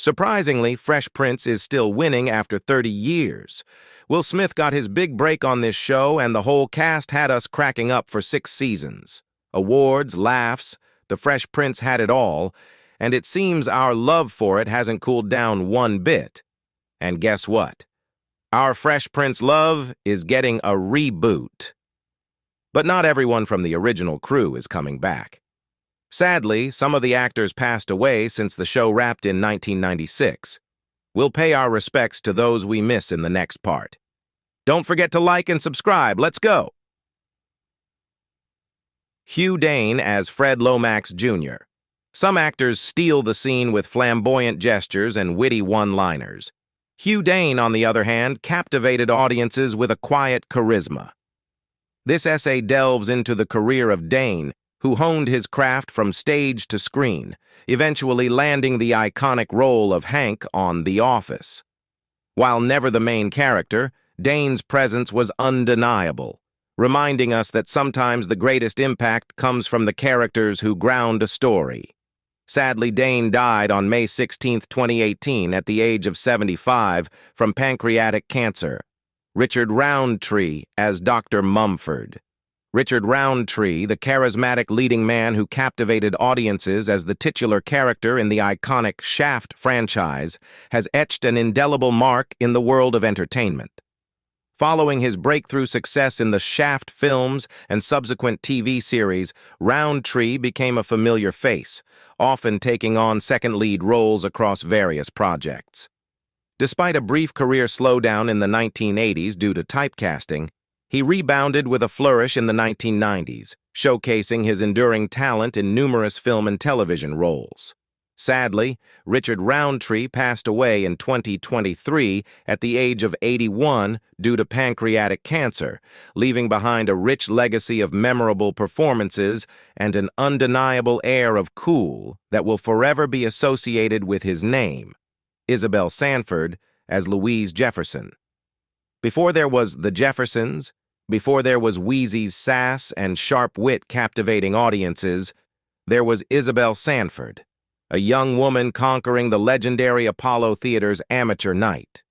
Surprisingly, Fresh Prince is still winning after 30 years. Will Smith got his big break on this show, and the whole cast had us cracking up for 6 seasons. Awards, laughs, the Fresh Prince had it all, and it seems our love for it hasn't cooled down one bit. And guess what? Our Fresh Prince love is getting a reboot. But not everyone from the original crew is coming back. Sadly, some of the actors passed away since the show wrapped in 1996. We'll pay our respects to those we miss in the next part. Don't forget to like and subscribe. Let's go! Hugh Dayne as Fred Lomax Jr. Some actors steal the scene with flamboyant gestures and witty one-liners. Hugh Dayne, on the other hand, captivated audiences with a quiet charisma. This essay delves into the career of Dayne, who honed his craft from stage to screen, eventually landing the iconic role of Hank on The Office. While never the main character, Dayne's presence was undeniable, reminding us that sometimes the greatest impact comes from the characters who ground a story. Sadly, Dayne died on May 16, 2018, at the age of 75 from pancreatic cancer. Richard Roundtree as Dr. Mumford. Richard Roundtree, the charismatic leading man who captivated audiences as the titular character in the iconic Shaft franchise, has etched an indelible mark in the world of entertainment. Following his breakthrough success in the Shaft films and subsequent TV series, Roundtree became a familiar face, often taking on second lead roles across various projects. Despite a brief career slowdown in the 1980s due to typecasting, he rebounded with a flourish in the 1990s, showcasing his enduring talent in numerous film and television roles. Sadly, Richard Roundtree passed away in 2023 at the age of 81 due to pancreatic cancer, leaving behind a rich legacy of memorable performances and an undeniable air of cool that will forever be associated with his name, Isabel Sanford as Louise Jefferson. Before there was The Jeffersons, before there was Wheezy's sass and sharp wit captivating audiences, there was Isabel Sanford, a young woman conquering the legendary Apollo Theater's amateur night.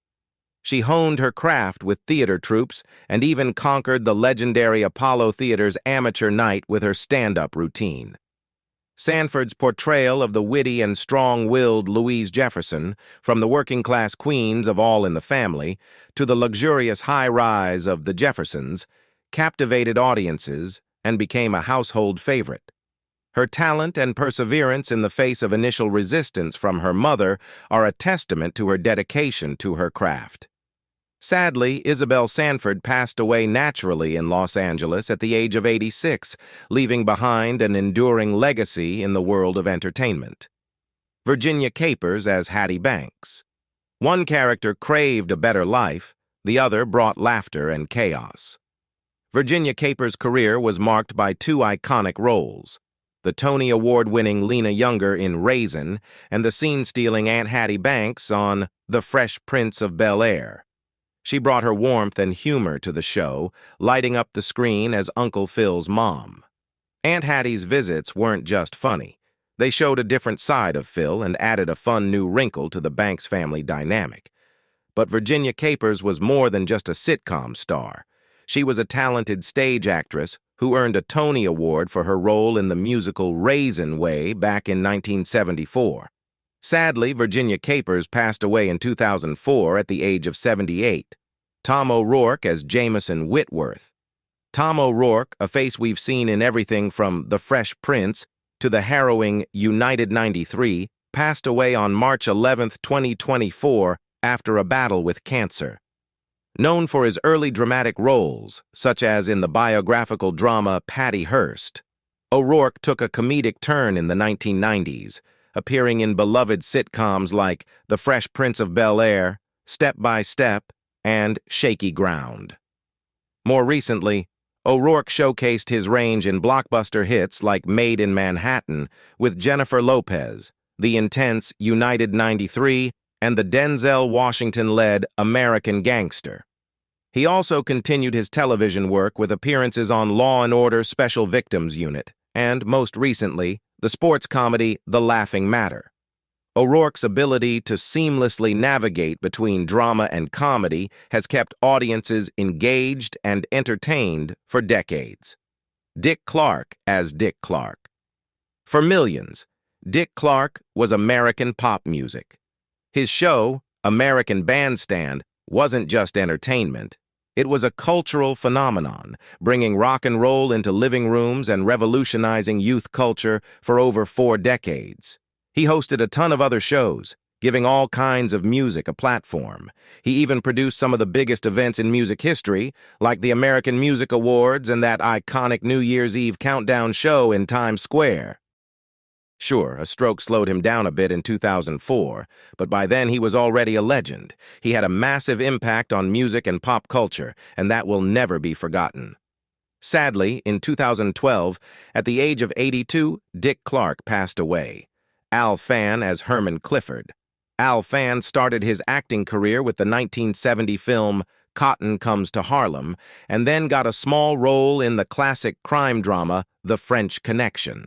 She honed her craft with theater troupes and even conquered the legendary Apollo Theater's amateur night with her stand-up routine. Sanford's portrayal of the witty and strong-willed Louise Jefferson, from the working-class queens of All in the Family to the luxurious high-rise of The Jeffersons, captivated audiences and became a household favorite. Her talent and perseverance in the face of initial resistance from her mother are a testament to her dedication to her craft. Sadly, Isabel Sanford passed away naturally in Los Angeles at the age of 86, leaving behind an enduring legacy in the world of entertainment. Virginia Capers as Hattie Banks. One character craved a better life, the other brought laughter and chaos. Virginia Capers' career was marked by 2 iconic roles: the Tony Award-winning Lena Younger in Raisin and the scene-stealing Aunt Hattie Banks on The Fresh Prince of Bel-Air. She brought her warmth and humor to the show, lighting up the screen as Uncle Phil's mom. Aunt Hattie's visits weren't just funny. They showed a different side of Phil and added a fun new wrinkle to the Banks family dynamic. But Virginia Capers was more than just a sitcom star. She was a talented stage actress who earned a Tony Award for her role in the musical Raisin Way back in 1974. Sadly, Virginia Capers passed away in 2004 at the age of 78. Tom ORourke as Jameson Whitworth. Tom ORourke, a face we've seen in everything from The Fresh Prince to the harrowing United 93, passed away on March 11, 2024, after a battle with cancer. Known for his early dramatic roles, such as in the biographical drama Patty Hearst, ORourke took a comedic turn in the 1990s, appearing in beloved sitcoms like The Fresh Prince of Bel-Air, Step by Step, and Shaky Ground. More recently, ORourke showcased his range in blockbuster hits like Made in Manhattan with Jennifer Lopez, the intense United 93, and the Denzel Washington-led American Gangster. He also continued his television work with appearances on Law & Order Special Victims Unit, and, most recently, the sports comedy The Laughing Matter. ORourke's ability to seamlessly navigate between drama and comedy has kept audiences engaged and entertained for decades. Dick Clark as Dick Clark. For millions, Dick Clark was American pop music. His show, American Bandstand, wasn't just entertainment. It was a cultural phenomenon, bringing rock and roll into living rooms and revolutionizing youth culture for over 4 decades. He hosted a ton of other shows, giving all kinds of music a platform. He even produced some of the biggest events in music history, like the American Music Awards and that iconic New Year's Eve countdown show in Times Square. Sure, a stroke slowed him down a bit in 2004, but by then he was already a legend. He had a massive impact on music and pop culture, and that will never be forgotten. Sadly, in 2012, at the age of 82, Dick Clark passed away. Al Fan as Herman Clifford. Al Fan started his acting career with the 1970 film Cotton Comes to Harlem, and then got a small role in the classic crime drama The French Connection.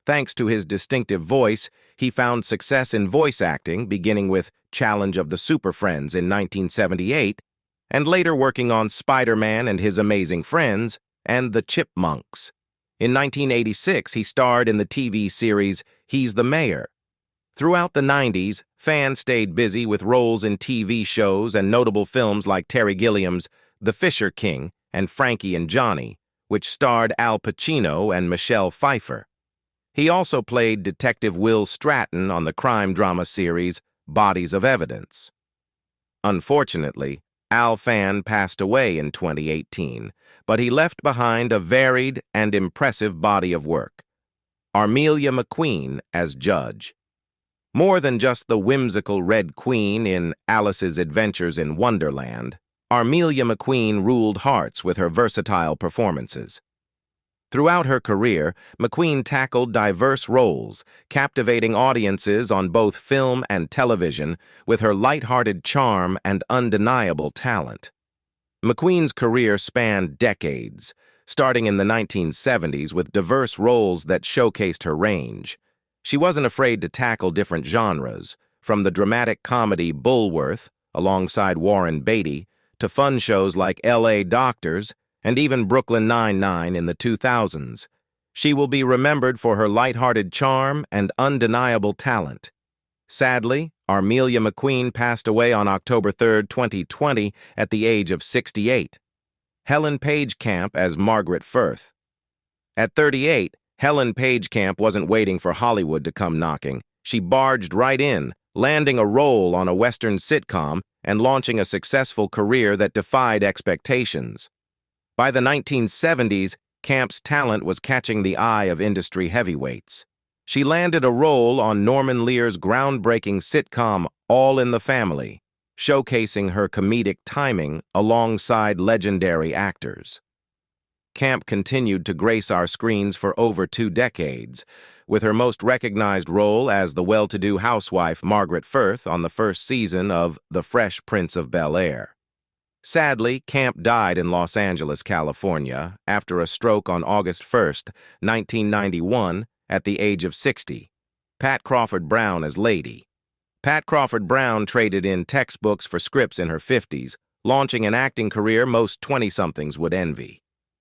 Thanks to his distinctive voice, he found success in voice acting, beginning with Challenge of the Super Friends in 1978, and later working on Spider-Man and His Amazing Friends and The Chipmunks. In 1986, he starred in the TV series He's the Mayor. Throughout the 90s, Fan stayed busy with roles in TV shows and notable films like Terry Gilliam's The Fisher King and Frankie and Johnny, which starred Al Pacino and Michelle Pfeiffer. He also played Detective Will Stratton on the crime drama series Bodies of Evidence. Unfortunately, Al Fan passed away in 2018, but he left behind a varied and impressive body of work. Armelia McQueen as Judge. More than just the whimsical Red Queen in Alice's Adventures in Wonderland, Armelia McQueen ruled hearts with her versatile performances. Throughout her career, McQueen tackled diverse roles, captivating audiences on both film and television with her light-hearted charm and undeniable talent. McQueen's career spanned decades, starting in the 1970s with diverse roles that showcased her range. She wasn't afraid to tackle different genres, from the dramatic comedy Bulworth, alongside Warren Beatty, to fun shows like L.A. Doctors, and even Brooklyn Nine-Nine in the 2000s. She will be remembered for her light-hearted charm and undeniable talent. Sadly, Armelia McQueen passed away on October 3, 2020, at the age of 68. Helen Page Camp as Margaret Firth. At 38, Helen Page Camp wasn't waiting for Hollywood to come knocking. She barged right in, landing a role on a Western sitcom and launching a successful career that defied expectations. By the 1970s, Camp's talent was catching the eye of industry heavyweights. She landed a role on Norman Lear's groundbreaking sitcom All in the Family, showcasing her comedic timing alongside legendary actors. Camp continued to grace our screens for over 2 decades, with her most recognized role as the well-to-do housewife Margaret Firth on the first season of The Fresh Prince of Bel-Air. Sadly, Camp died in Los Angeles, California, after a stroke on August 1, 1991, at the age of 60. Pat Crawford Brown as Lady. Pat Crawford Brown traded in textbooks for scripts in her 50s, launching an acting career most 20-somethings would envy.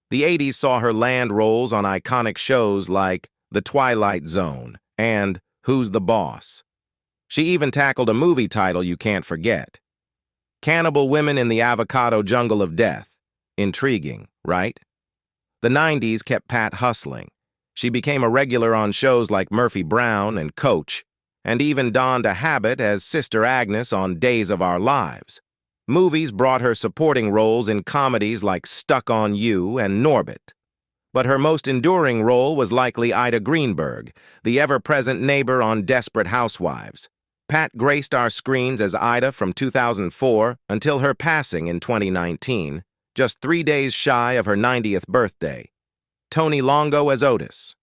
The 80s saw her land roles on iconic shows like The Twilight Zone and Who's the Boss? She even tackled a movie title you can't forget. Cannibal Women in the Avocado Jungle of Death. Intriguing, right? The 90s kept Pat hustling. She became a regular on shows like Murphy Brown and Coach, and even donned a habit as Sister Agnes on Days of Our Lives. Movies brought her supporting roles in comedies like Stuck on You and Norbit. But her most enduring role was likely Ida Greenberg, the ever-present neighbor on Desperate Housewives. Pat graced our screens as Ida from 2004 until her passing in 2019, just 3 days shy of her 90th birthday. Tony Longo as Otis.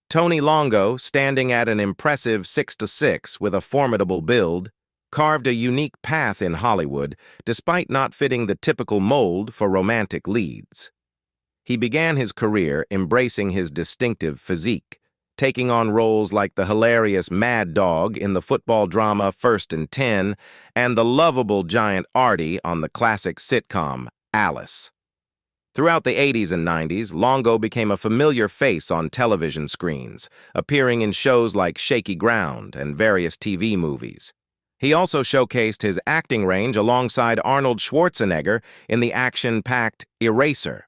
Tony Longo, standing at an impressive 6'6" with a formidable build, carved a unique path in Hollywood despite not fitting the typical mold for romantic leads. He began his career embracing his distinctive physique, taking on roles like the hilarious Mad Dog in the football drama First and 10 and the lovable giant Artie on the classic sitcom Alice. Throughout the 80s and 90s, Longo became a familiar face on television screens, appearing in shows like Shaky Ground and various TV movies. He also showcased his acting range alongside Arnold Schwarzenegger in the action-packed Eraser.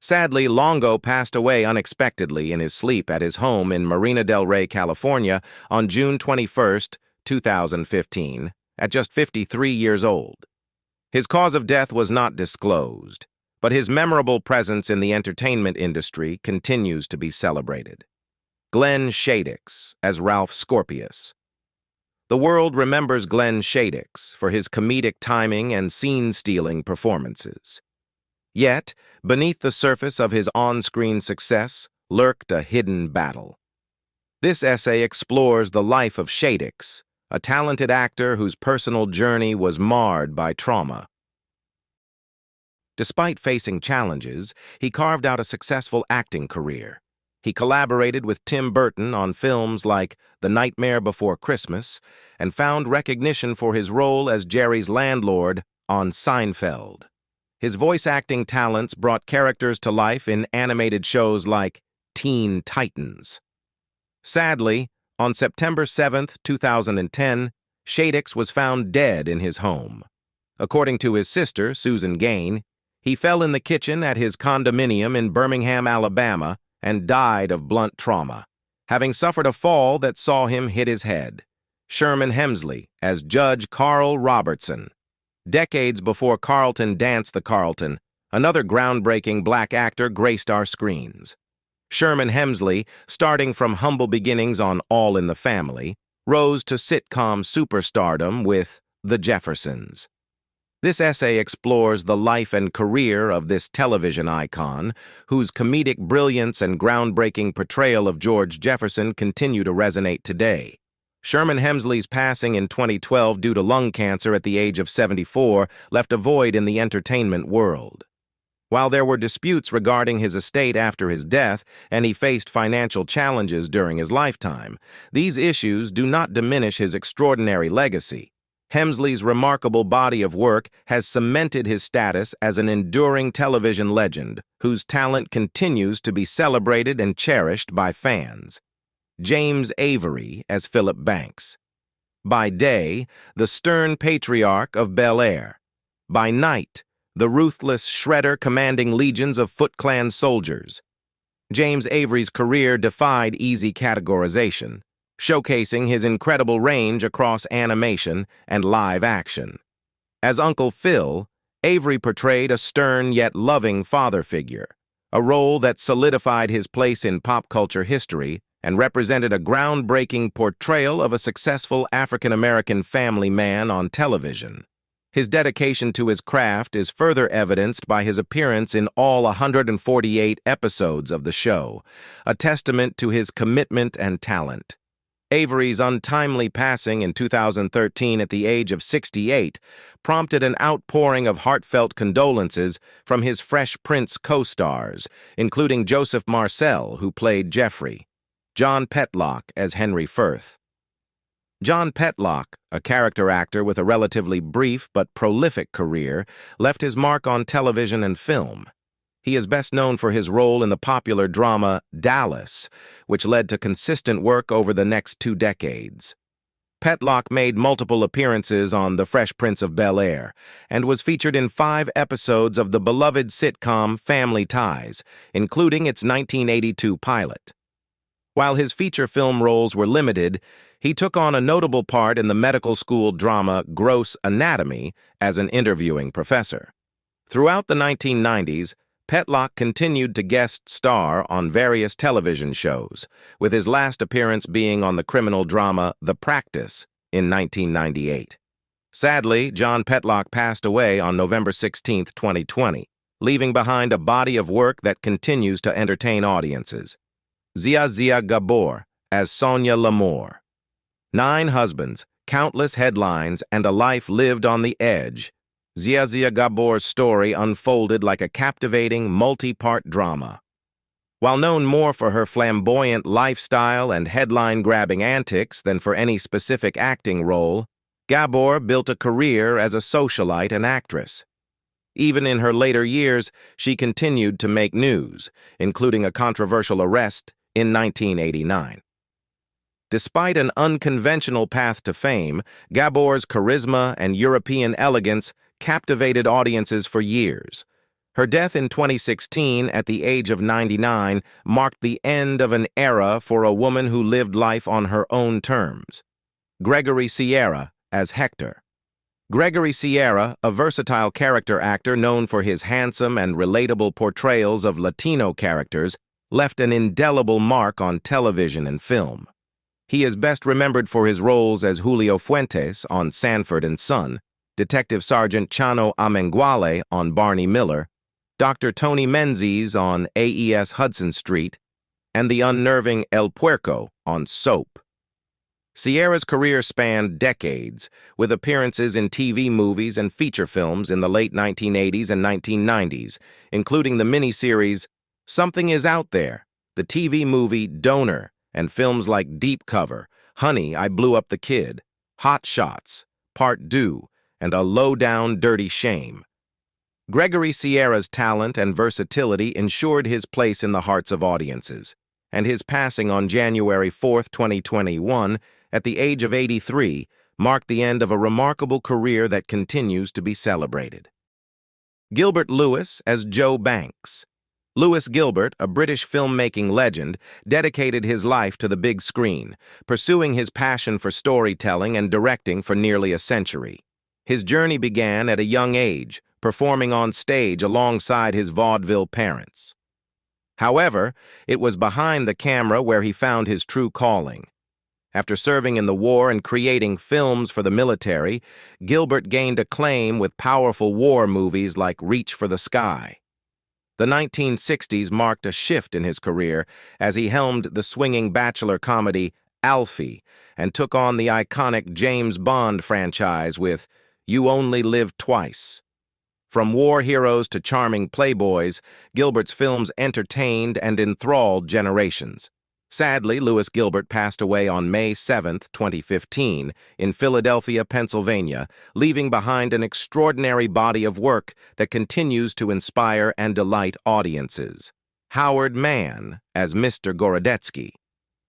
Sadly, Longo passed away unexpectedly in his sleep at his home in Marina del Rey, California on June 21, 2015, at just 53 years old. His cause of death was not disclosed, but his memorable presence in the entertainment industry continues to be celebrated. Glenn Shadex as Ralph Scorpius. The world remembers Glenn Shadex for his comedic timing and scene-stealing performances. Yet, beneath the surface of his on-screen success lurked a hidden battle. This essay explores the life of Shadex, a talented actor whose personal journey was marred by trauma. Despite facing challenges, he carved out a successful acting career. He collaborated with Tim Burton on films like The Nightmare Before Christmas and found recognition for his role as Jerry's landlord on Seinfeld. His voice acting talents brought characters to life in animated shows like Teen Titans. Sadly, on September 7, 2010, Shadex was found dead in his home. According to his sister, Susan Gain, he fell in the kitchen at his condominium in Birmingham, Alabama, and died of blunt trauma, having suffered a fall that saw him hit his head. Sherman Hemley as Judge Carl Robertson. Decades before Carlton danced the Carlton, another groundbreaking black actor graced our screens. Sherman Hemley, starting from humble beginnings on All in the Family, rose to sitcom superstardom with The Jeffersons. This essay explores the life and career of this television icon, whose comedic brilliance and groundbreaking portrayal of George Jefferson continue to resonate today. Sherman Hemley's passing in 2012 due to lung cancer at the age of 74 left a void in the entertainment world. While there were disputes regarding his estate after his death, and he faced financial challenges during his lifetime, these issues do not diminish his extraordinary legacy. Hemsley's remarkable body of work has cemented his status as an enduring television legend, whose talent continues to be celebrated and cherished by fans. James Avery as Philip Banks. By day, the stern patriarch of Bel-Air. By night, the ruthless shredder commanding legions of Foot Clan soldiers. James Avery's career defied easy categorization, showcasing his incredible range across animation and live action. As Uncle Phil, Avery portrayed a stern yet loving father figure, a role that solidified his place in pop culture history and represented a groundbreaking portrayal of a successful African-American family man on television. His dedication to his craft is further evidenced by his appearance in all 148 episodes of the show, a testament to his commitment and talent. Avery's untimely passing in 2013 at the age of 68 prompted an outpouring of heartfelt condolences from his Fresh Prince co-stars, including Joseph Marcel, who played Jeffrey, John Petlock as Henry Firth. John Petlock, a character actor with a relatively brief but prolific career, left his mark on television and film. He is best known for his role in the popular drama Dallas, which led to consistent work over the next 2 decades. Petlock made multiple appearances on The Fresh Prince of Bel-Air and was featured in 5 episodes of the beloved sitcom Family Ties, including its 1982 pilot. While his feature film roles were limited, he took on a notable part in the medical school drama Gross Anatomy as an interviewing professor. Throughout the 1990s, Petlock continued to guest star on various television shows, with his last appearance being on the criminal drama The Practice in 1998. Sadly, John Petlock passed away on November 16, 2020, leaving behind a body of work that continues to entertain audiences. Zia Zia Gabor as Sonia L'Amour. 9 husbands, countless headlines, and a life lived on the edge. Zia Zia Gabor's story unfolded like a captivating, multi-part drama. While known more for her flamboyant lifestyle and headline-grabbing antics than for any specific acting role, Gabor built a career as a socialite and actress. Even in her later years, she continued to make news, including a controversial arrest in 1989. Despite an unconventional path to fame, Gabor's charisma and European elegance captivated audiences for years. Her death in 2016 at the age of 99 marked the end of an era for a woman who lived life on her own terms. Gregory Sierra as Hector. Gregory Sierra, a versatile character actor known for his handsome and relatable portrayals of Latino characters, left an indelible mark on television and film. He is best remembered for his roles as Julio Fuentes on Sanford and Son, Detective Sergeant Chano Amenguale on Barney Miller, Dr. Tony Menzies on AES Hudson Street, and the unnerving El Puerco on Soap. Sierra's career spanned decades, with appearances in TV movies and feature films in the late 1980s and 1990s, including the miniseries Something Is Out There, the TV movie Donor, and films like Deep Cover, Honey, I Blew Up the Kid, Hot Shots, Part 2, and A Low-Down Dirty Shame. Gregory Sierra's talent and versatility ensured his place in the hearts of audiences, and his passing on January 4, 2021, at the age of 83, marked the end of a remarkable career that continues to be celebrated. Gilbert Lewis as Joe Banks. Lewis Gilbert, a British filmmaking legend, dedicated his life to the big screen, pursuing his passion for storytelling and directing for nearly a century. His journey began at a young age, performing on stage alongside his vaudeville parents. However, it was behind the camera where he found his true calling. After serving in the war and creating films for the military, Gilbert gained acclaim with powerful war movies like Reach for the Sky. The 1960s marked a shift in his career as he helmed the swinging bachelor comedy Alfie and took on the iconic James Bond franchise with You Only Live Twice. From war heroes to charming playboys, Gilbert's films entertained and enthralled generations. Sadly, Lewis Gilbert passed away on May 7, 2015, in Philadelphia, Pennsylvania, leaving behind an extraordinary body of work that continues to inspire and delight audiences. Howard Mann as Mr. Gorodetsky.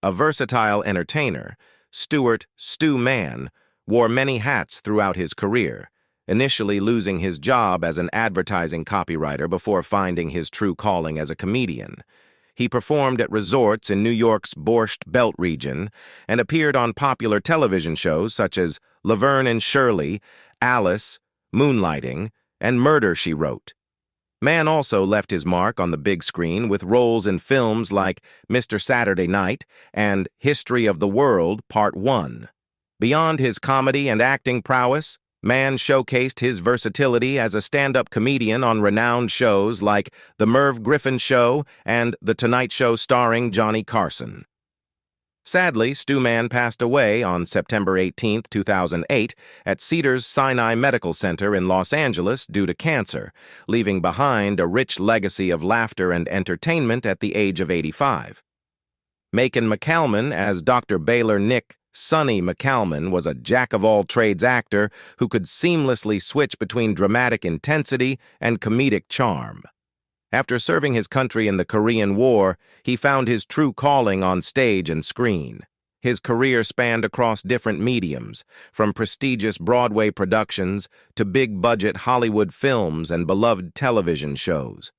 A versatile entertainer, Stuart "Stu" Mann wore many hats throughout his career, initially losing his job as an advertising copywriter before finding his true calling as a comedian. He performed at resorts in New York's Borscht Belt region and appeared on popular television shows such as Laverne and Shirley, Alice, Moonlighting, and Murder, She Wrote. Mann also left his mark on the big screen with roles in films like Mr. Saturday Night and History of the World Part 1. Beyond his comedy and acting prowess, Mann showcased his versatility as a stand-up comedian on renowned shows like The Merv Griffin Show and The Tonight Show starring Johnny Carson. Sadly, Stu Mann passed away on September 18, 2008, at Cedars-Sinai Medical Center in Los Angeles due to cancer, leaving behind a rich legacy of laughter and entertainment at the age of 85. Mak Mccalman as Dr. Baylor Nick Sonny McCalman was a jack-of-all-trades actor who could seamlessly switch between dramatic intensity and comedic charm. After serving his country in the Korean War, he found his true calling on stage and screen. His career spanned across different mediums, from prestigious Broadway productions to big-budget Hollywood films and beloved television shows.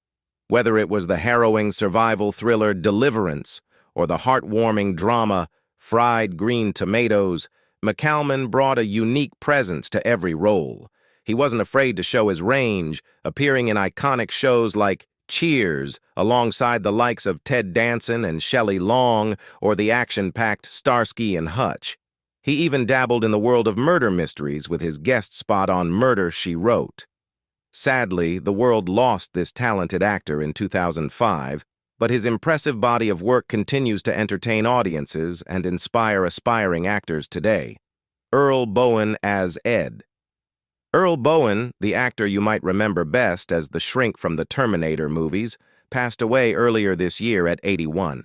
Whether it was the harrowing survival thriller Deliverance or the heartwarming drama Fried Green Tomatoes, McCalman brought a unique presence to every role. He wasn't afraid to show his range, appearing in iconic shows like Cheers, alongside the likes of Ted Danson and Shelley Long, or the action-packed Starsky and Hutch. He even dabbled in the world of murder mysteries with his guest spot on Murder, She Wrote. Sadly, the world lost this talented actor in 2005, but his impressive body of work continues to entertain audiences and inspire aspiring actors today. Earl Bowen as Ed. Earl Bowen, the actor you might remember best as the Shrink from the Terminator movies, passed away earlier this year at 81.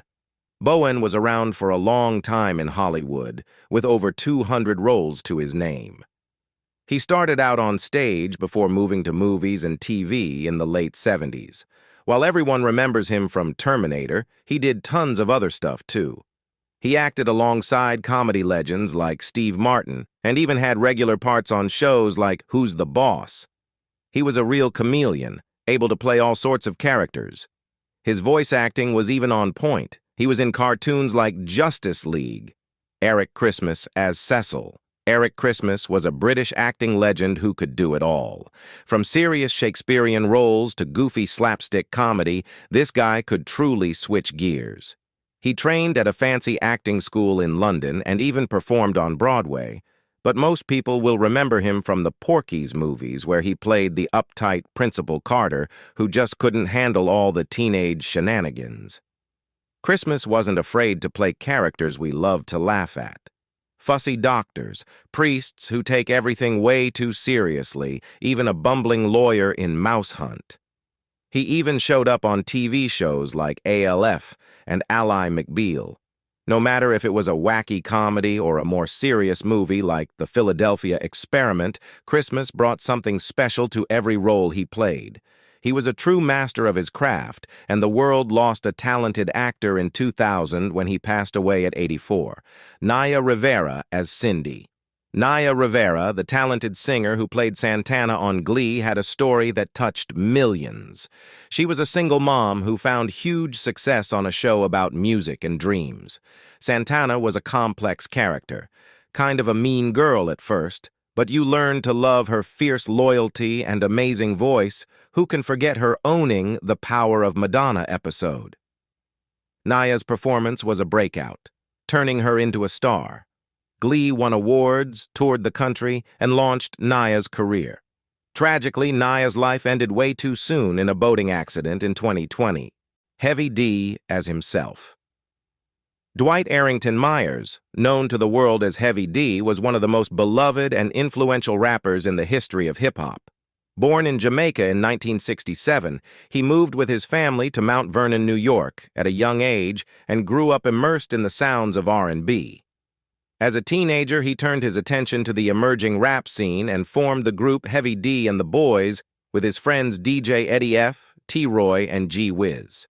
Bowen was around for a long time in Hollywood, with over 200 roles to his name. He started out on stage before moving to movies and TV in the late 70s. While everyone remembers him from Terminator, he did tons of other stuff too. He acted alongside comedy legends like Steve Martin, and even had regular parts on shows like Who's the Boss? He was a real chameleon, able to play all sorts of characters. His voice acting was even on point. He was in cartoons like Justice League. Eric Christmas as Cecil. Eric Christmas was a British acting legend who could do it all. From serious Shakespearean roles to goofy slapstick comedy, this guy could truly switch gears. He trained at a fancy acting school in London and even performed on Broadway, but most people will remember him from the Porky's movies where he played the uptight Principal Carter who just couldn't handle all the teenage shenanigans. Christmas wasn't afraid to play characters we loved to laugh at. Fussy doctors, priests who take everything way too seriously, even a bumbling lawyer in Mouse Hunt. He even showed up on TV shows like ALF and Ally McBeal. No matter if it was a wacky comedy or a more serious movie like The Philadelphia Experiment, Christmas brought something special to every role he played. He was a true master of his craft, and the world lost a talented actor in 2000 when he passed away at 84. Naya Rivera as Cindy. Naya Rivera, the talented singer who played Santana on Glee, had a story that touched millions. She was a single mom who found huge success on a show about music and dreams. Santana was a complex character, kind of a mean girl at first, but you learned to love her fierce loyalty and amazing voice. Who can forget her owning the Power of Madonna episode? Naya's performance was a breakout, turning her into a star. Glee won awards, toured the country, and launched Naya's career. Tragically, Naya's life ended way too soon in a boating accident in 2020. Heavy D as himself. Dwight Arrington Myers, known to the world as Heavy D, was one of the most beloved and influential rappers in the history of hip-hop. Born in Jamaica in 1967, he moved with his family to Mount Vernon, New York, at a young age and grew up immersed in the sounds of R&B. As a teenager, he turned his attention to the emerging rap scene and formed the group Heavy D and the Boys with his friends DJ Eddie F., T-Roy, and G-Wiz.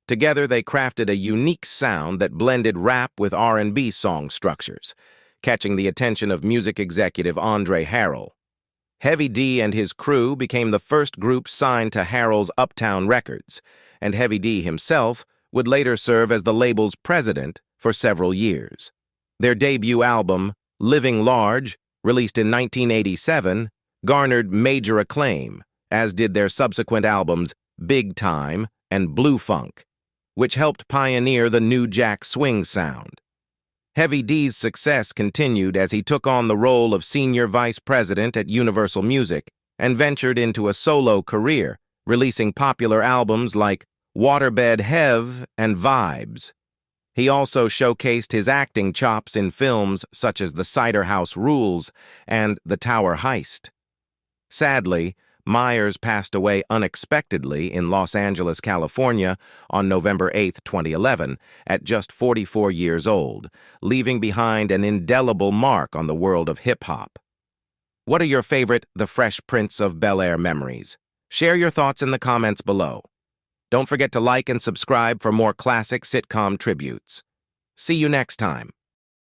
Together, they crafted a unique sound that blended rap with R&B song structures, catching the attention of music executive Andre Harrell. Heavy D and his crew became the first group signed to Harrell's Uptown Records, and Heavy D himself would later serve as the label's president for several years. Their debut album, Living Large, released in 1987, garnered major acclaim, as did their subsequent albums Big Time and Blue Funk, which helped pioneer the New Jack Swing sound. Heavy D's success continued as he took on the role of senior vice president at Universal Music and ventured into a solo career, releasing popular albums like Waterbed Hev and Vibes. He also showcased his acting chops in films such as The Cider House Rules and The Tower Heist. Sadly, Myers passed away unexpectedly in Los Angeles, California on November 8, 2011, at just 44 years old, leaving behind an indelible mark on the world of hip-hop. What are your favorite The Fresh Prince of Bel-Air memories? Share your thoughts in the comments below. Don't forget to like and subscribe for more classic sitcom tributes. See you next time.